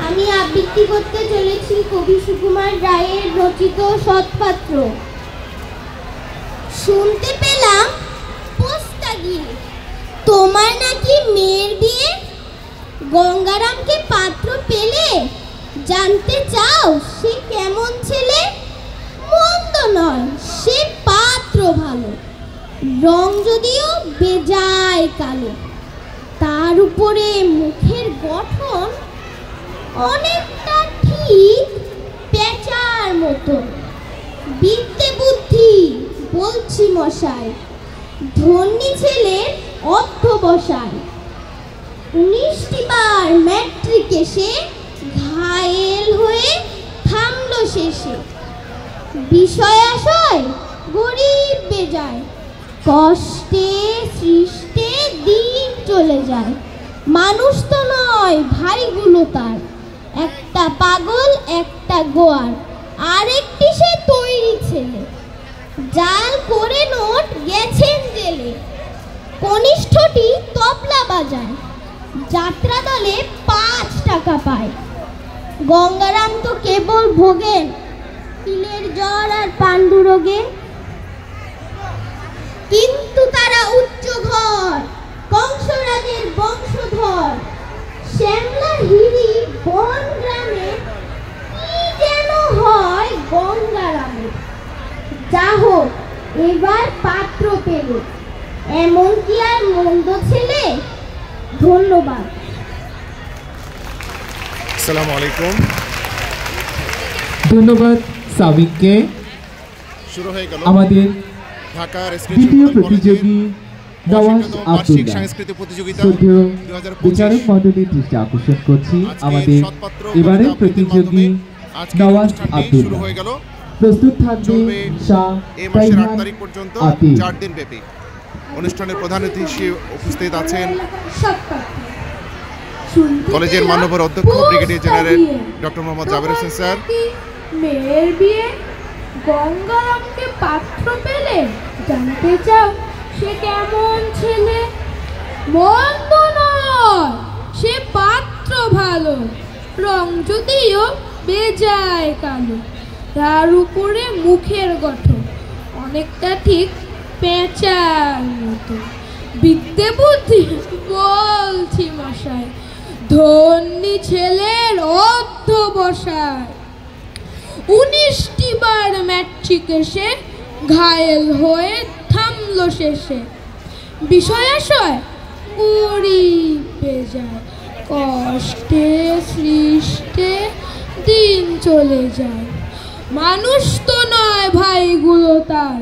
আমি আবৃত্তি করতে চলেছি কবি সুকুমার রায়ের রচিত সৎপাত্র। শুনতে পেলাম পোস্তা গিয়ে তোমার নাকি মেয়ের বিয়ে, গঙ্গারামকে পাত্র পেলে, জানতে চাও সে কেমন ছেলে? মন্দ নয় সে পাত্র ভালো, রং যদিও বেজায় কালো, তার উপরে মুখের গঠন অনেকটা ঠিক পেঁচার মতো। বিদ্যে বুদ্ধি বলছি মশাই, ধন্যী ছেলের অধ্যবসায়। 19টি বার ম্যাট্রিকে সে ঘায়েল হয়ে থামলো শেষে। বিষয় আশয় গরিব বেজায়, কষ্টে সৃষ্টে দিন চলে যায়। মানুষ তো নয় ভাইগুলো তার, একটা পাগল একটা গোয়ার, আরেকটি সে তৈরি ছেলে। জাল করে নোট গেছেন জেলে, কনিষ্ঠটি তবলা বাজায়, যাত্রা দলে 5 টাকা পায়। গঙ্গারাম তো কেবল ভোগেন তিলের জ্বর আর পাণ্ডু রোগে। কিন্তু তারা উচ্চ ঘর, কংসরাজের বংশধর। শ্যামলার হিরি বন গ্রামে কি যেন হয় গঙ্গারামে। যা হোক এবার পাত্র পেল, এমন কি আর মন্দ ছেলে? ধন্যবাদ। আসসালামু আলাইকুম। ধন্যবাদ সাবিককে। শুরু হয়ে গেল আমাদের ঢাকার দ্বিতীয় প্রতিযোগী নওয়াজ আব্দুল্লাহ। সাংস্কৃতিক প্রতিযোগিতা শ্রদ্ধেয় 2025 বিচারক মণ্ডলীর দৃষ্টি আকর্ষণ করছি আজকে আমাদের সৎপাত্র এবারের আবৃত্তির প্রতিযোগী মাধ্যমে আজকের নওয়াজ অনুষ্ঠানটি শুরু আব্দুল্লাহ। হয়ে গেল। প্রস্তুত থাকবে চলবে শাহ এই মাসের 8 রায়হান তারিখ পর্যন্ত আতিক। 4 দিন ব্যাপী। অনুষ্ঠানের প্রধান অতিথি হিসেবে উপস্থিত আছেন কলেজের মাননীয় অধ্যক্ষ brigadier general doctor Mohammad Jaber Hossain sir. মেয়ের বিয়ে, গঙ্গারামকে পাত্র পেলে, জানতে চাও সে কেমন ছেলে? মন্দ নয় সে পাত্র ভালো, রং যদিও বেজায় কালো, তার উপরে মুখের গঠন অনেকটা ঠিক পেঁচার মতো। বিদ্যে বুদ্ধি বলছি মশাই, ধন্যী ছেলের অধ্যবসায়। 19টি বার ম্যাট্রিকে সে ঘায়েল হয়ে থামলো শেষে। বিষয় আশয় গরিব বেজায়, কষ্টে সৃষ্টে দিন চলে যায়। মানুষ তো নয় ভাইগুলো তার,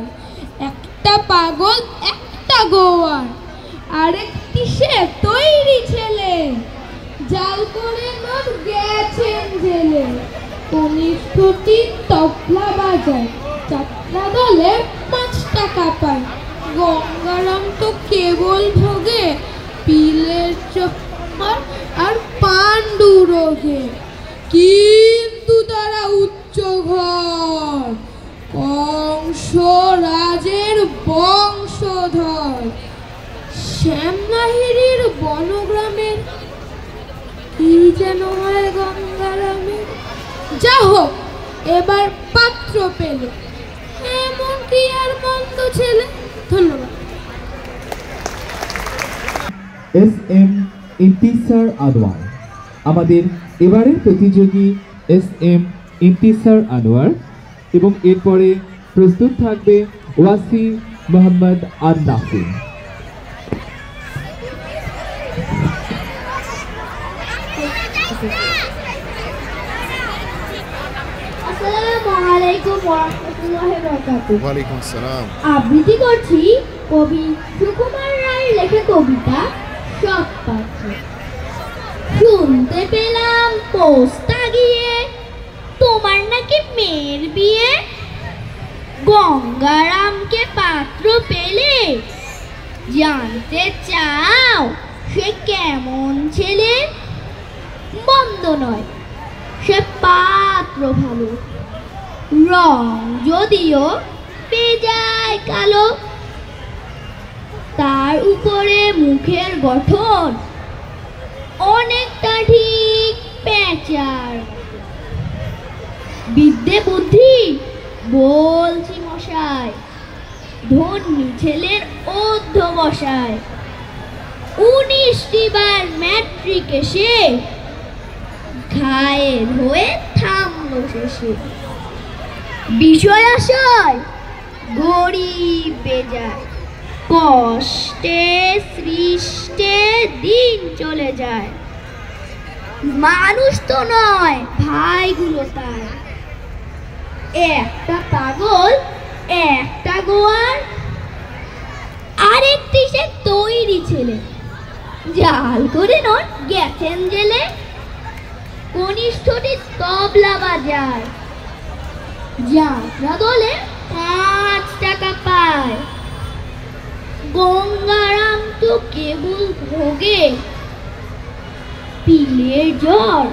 একটা পাগল একটা গোয়ার, আরেকটি সে তৈরি ছেলে। জাল করে নোট গেছেন জেলে, কনিষ্ঠটি তবলা বাজায়, যাত্রা দলে 5 টাকা পায়। গঙ্গারাম তো কেবল ভোগে পিলের জ্বর আর পাণ্ডু রোগে। কিন্তু তারা উচ্চ ঘর, কংস রাজের বংশধর। শ্যামলাহিরির বনগ্রামের কি যেন হয় গঙ্গারামের। যা হোক এবার পাত্র পেল, এমন কি আর মন্দ ছেলে? ধন্যবাদ। SM ইন্তিসার আনোয়ার। আমাদের এবারের প্রতিযোগী SM ইন্তিসার আনোয়ার এবং এরপরে প্রস্তুত থাকবে ওয়াসি মোহাম্মদ আন-নাফি। আসসালামু আলাইকুম ওয়া রাহমাতুল্লাহি ওয়া বারাকাতুহু। ওয়ালাইকুম আসসালাম। আবৃত্তি করছি কবি সুকুমার রায়ের লেখা কবিতা সৎপাত্র। শুনতে পেলাম পোস্তা গিয়ে তোমার নাকি মেয়ের বিয়ে, গঙ্গারামকে পাত্র পেলে, জানতে চাও সে কেমন ছেলে? মন্দ নয় সে পাত্র ভালো, রং যদিও বেজায় কালো, তার উপরে মুখের গঠন অনেকটা ঠিক পেঁচা বেচার। বিদ্যে বুদ্ধি বলছি মশাই, ধন্যী ছেলের অধ্যবসায়। 19টি বার ম্যাট্রিক এসে ঘায়েল হয়ে থামলো শেষে। বিষয় আশায় গরিব বেজায়, কষ্টে সৃষ্টে দিন চলে যায়। মানুষ তো নয় ভাইগুলো তার, একটা পাগল একটা গোয়ার, আরেকটি সে তৈরি ছেলে, জাল করে নন গেছেন জেলে। কনিষ্ঠটি তবলা বাজায়, যাত্রা দলে 5 টাকা পায়। গঙ্গারাম তো কেবল ভোগে পিলের জ্বর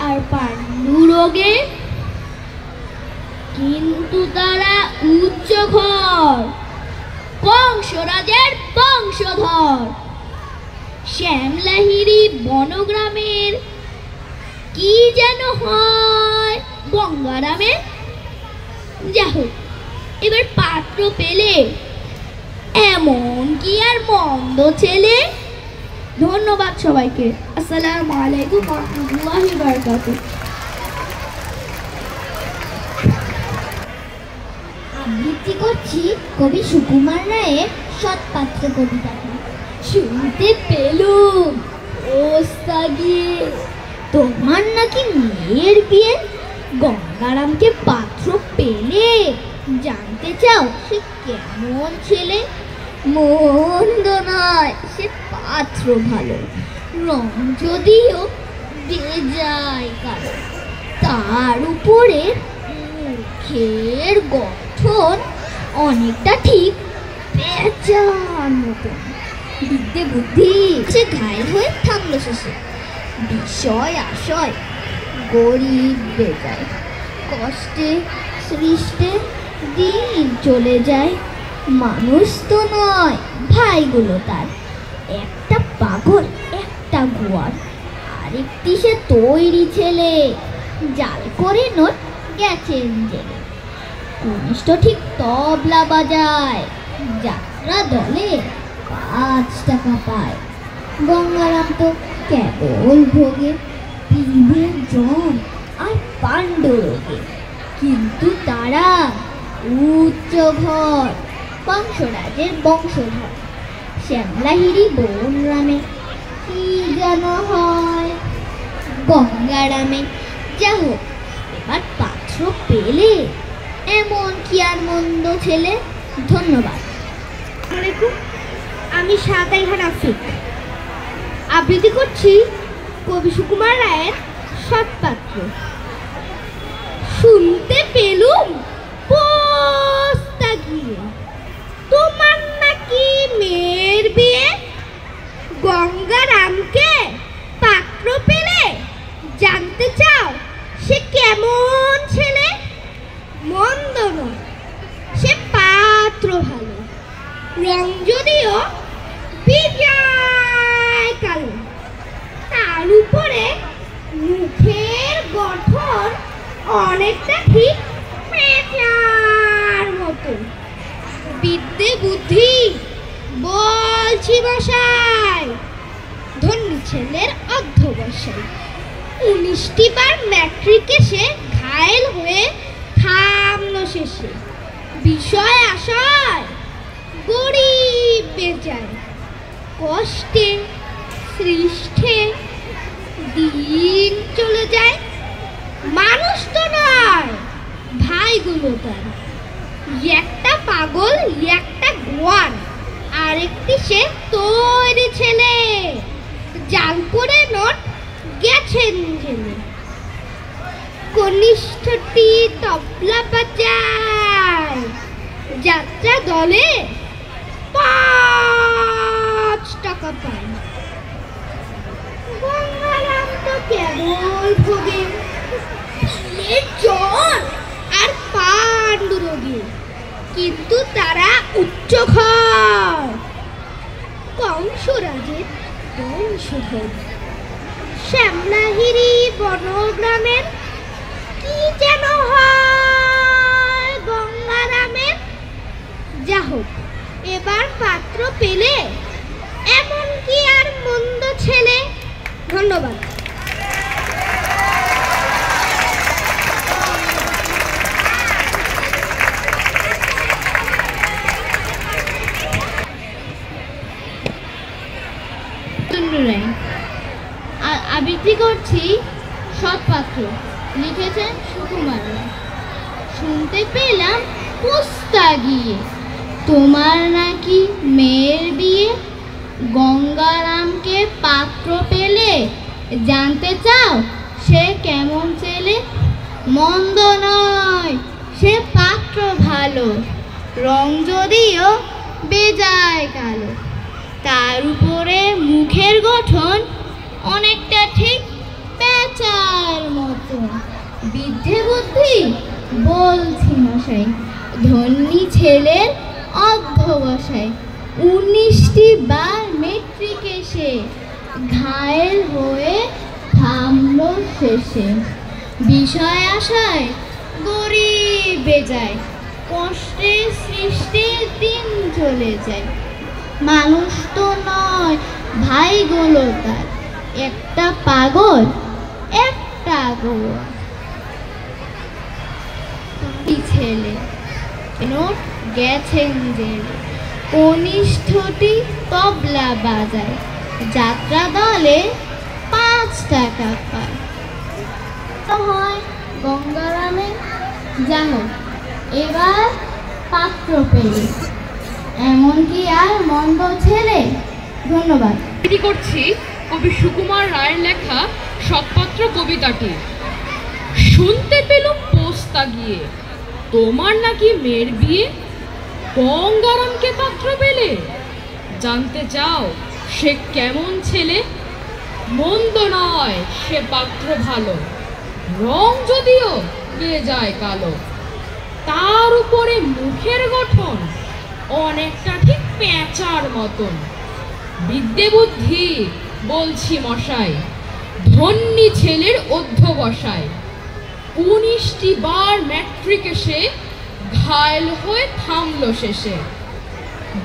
আর পাণ্ডু রোগে। কিন্তু তারা উচ্চ ঘর, কংসরাজের বংশধর। শ্যামলাহিরি বনগ্রামের কি যেন হয় গঙ্গারামের। যা হোক, এবার পাত্র পেলে এমন কি আর মন্দ ছেলে। ধন্যবাদ সবাইকে। আসসালামু আলাইকুম ওয়া রাহমাতুল্লাহি ওয়া বারাকাতুহু। আবৃত্তি করছি কবি সুকুমার রায়ের সৎপাত্র কবিতাটি। শুনতে পেলুম ওস্তা গিয়ে তোমার নাকি মেয়ের বিয়ে। গঙ্গারামকে পাত্র পেলে জানতে চাও সে কেমন ছেলে। মন্দ নয় সে পাত্র ভালো, রং যদিও বেজায় কালো। তার উপরে মুখের গঠন অনেকটা ঠিক বেচার মতন। বিদ্যে বুদ্ধি সে ঘায়েল হয়ে থামলো শেষে। বিষয় আশয় গরিব বেজায়, কষ্টে সৃষ্টে দিন চলে যায়। মানুষ তো নয় ভাইগুলো তার, একটা পাগল একটা গোয়ার, আরেকটি সে তৈরি ছেলে, জাল করে নোট গেছেন জেলে। কনিষ্ঠ ঠিক তবলা বাজায়, যাত্রা দলে 5 টাকা পায়। গঙ্গারাম তো কেবল ভোগে পিলের জ্বর আর পাণ্ডু রোগে। কিন্তু তারা উচ্চ ঘর, কংসরাজের বংশধর। শ্যামলাহিরি বনগ্রামে কি যেন হয় গঙ্গারামে। যা হোক, এবার পাত্র পেলে এমন কি আর মন্দ ছেলে। ধন্যবাদ। আসসালামু আমি সাদাই হানাফি, আবৃত্তি করছি কবি সুকুমার রায়ের সৎপাত্র। শুনতে পেলুম পোস্তা গিয়ে তোমার নাকি মেয়ের বিয়ে। গঙ্গারামকে পাত্র পেলে জানতে চাও সে কেমন ছেলে। মন্দ নয় সে পাত্র ভালো, রং যদিও বেজায় কালো। তার উপরে মুখের গঠন অনেকটা ঠিক বেচার মতো। বিদ্যে বুদ্ধি বলছি মশাই, ধন্যী ছেলের অধ্যবসায়। 19টি বার ম্যাট্রিক এসে ঘায়েল হয়ে থামলো শেষে। বিষয় আশায় গরিব বেচায়, কষ্টে সৃষ্টে দিন চলে যায়। মানুষ তো নয় ভাইগুলো তার, একটা পাগল একটা গোয়ার, আরেকটি সে তৈরি ছেলে, জাল করে নোট গেছেন জেলে। কনিষ্ঠটি তবলা বাজায়, যাত্রা দলে 5 টাকা পায়। গঙ্গারাম তো কেবল ভোগে পিলের জ্বর আর পাণ্ডু রোগে। কিন্তু তারা উচ্চ ঘর, কংসরাজের বংশধর। শ্যামলাহিরি বনগ্রামের কি যেন হয় গঙ্গারামের। যা হোক এবার পাত্র পেলে, এমন কি আর মন্দ ছেলে। ধন্যবাদ। আবৃত্তি করছি সৎপাত্র, লিখেছেন সুকুমার রায়। শুনতে পেলাম পোস্তা গিয়ে, তোমার নাকি মেয়ের বিয়ে। গঙ্গারামকে পাত্র পেলে, জানতে চাও সে কেমন ছেলে। মন্দ নয় সে পাত্র ভালো, রং যদিও বেজায় কালো। তার উপরে মুখের গঠন অনেকটা ঠিক পেঁচার মতো। বিদ্যে বুদ্ধি বলছি মশাই, ধনী ছেলের অধ্যবসায়। 19টি বার মেট্রিকে সে, ঘায়েল হয়ে থামল শেষে। বিষয় আশায় গরিবে যায়, কষ্টে সৃষ্টে দিন চলে যায়। মানুষ তো নয় ভাইগুলো তার, একটা পাগল একটা গোয়া। ছেলে নোট গেছেন জেলে, কনিষ্ঠটি তবলা বাজায়। যাত্রা দলে 5 টাকা পায়। হয় গঙ্গারামে, যা হোক এবার পাত্র পেলে, এমন কি আর মন্দ ছেলে। ধন্যবাদ। করছি কবি সুকুমার রায়ের লেখা সৎপাত্র কবিতাটি। শুনতে পেলুম পোস্তা গিয়ে, তোমার নাকি মেয়ের বিয়ে। গঙ্গারামকে পাত্র পেলে, জানতে চাও সে কেমন ছেলে। মন্দ নয় সে পাত্র ভালো, রং যদিও বেজায় কালো। তার উপরে মুখের গঠন অনেকটা ঠিক পেঁচার মতন। বিদ্যে বুদ্ধি বলছি মশাই, ধন্যী ছেলের অধ্যবসায়। 19টি বার ম্যাট্রিক এসে, ঘায়েল হয়ে থামল শেষে।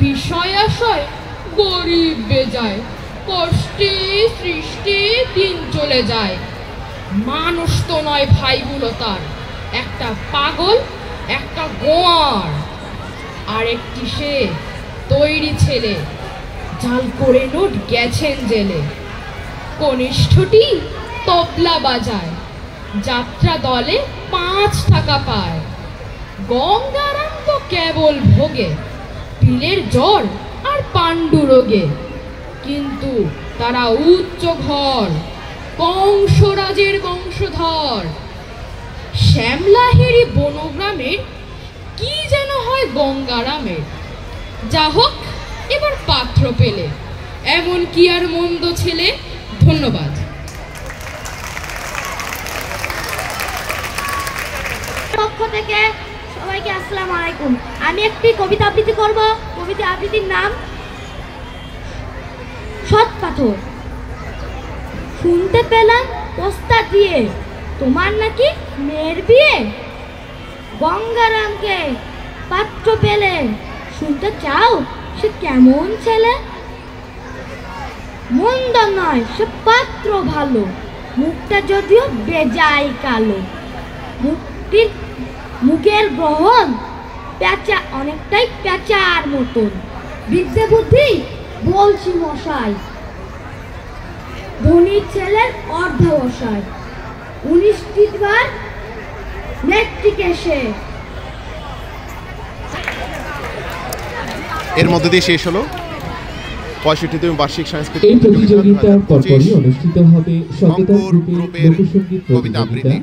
বিষয় আশয় গরিব বেজায়, কষ্টে সৃষ্টে দিন চলে যায়। মানুষ তো নয় ভাইগুলো তার, একটা পাগল একটা গোয়ার। আর একটি সে তৈরি ছেলে, জাল করে নোট গেছেন জেলে। কনিষ্ঠটি তবলা বাজায়, যাত্রা দলে 5 টাকা পায়। গঙ্গারাম তো কেবল ভোগে, পিলের জ্বর আর পাণ্ডু রোগে। কিন্তু তারা উচ্চ ঘর, কংসরাজের বংশধর। শ্যামলাহেরি বনগ্রামের কি যেন হয় গঙ্গারামের। যা হোক এবার পাত্র পেলে, এমন কি আর মন্দ ছেলে। ধন্যবাদ। পক্ষ থেকে সবাইকে আসসালামু আলাইকুম। আমি একটি কবিতা আবৃত্তি করব। কবিতা আবৃত্তির নাম সৎপাথর। শুনতে পেলাম পোস্তা দিয়ে, তোমার নাকি মেয়ের বিয়ে। গঙ্গারামকে পাত্র পেলে, শুনতে চাও সে কেমন ছেলে। মন্দ নয় সে পাত্র ভালো, মুখটা যদিও বেজায় কালো। মুখের গ্রহণ পেঁচা, অনেকটাই পেঁচার মতন। বিদ্যে বুদ্ধি বলছি মশাই, ধনী ছেলের অর্ধবসায়। 19টি বার মেট্রিক এসে। এর মধ্যে দিয়ে শেষ হলো 65তম বার্ষিক সাংস্কৃতিক এই প্রতিযোগিতার পরপরই অনুষ্ঠিত হবে সচেতন গ্রুপের লোকসঙ্গীত কবিতা প্রতিযোগিতা। আবৃত্তি।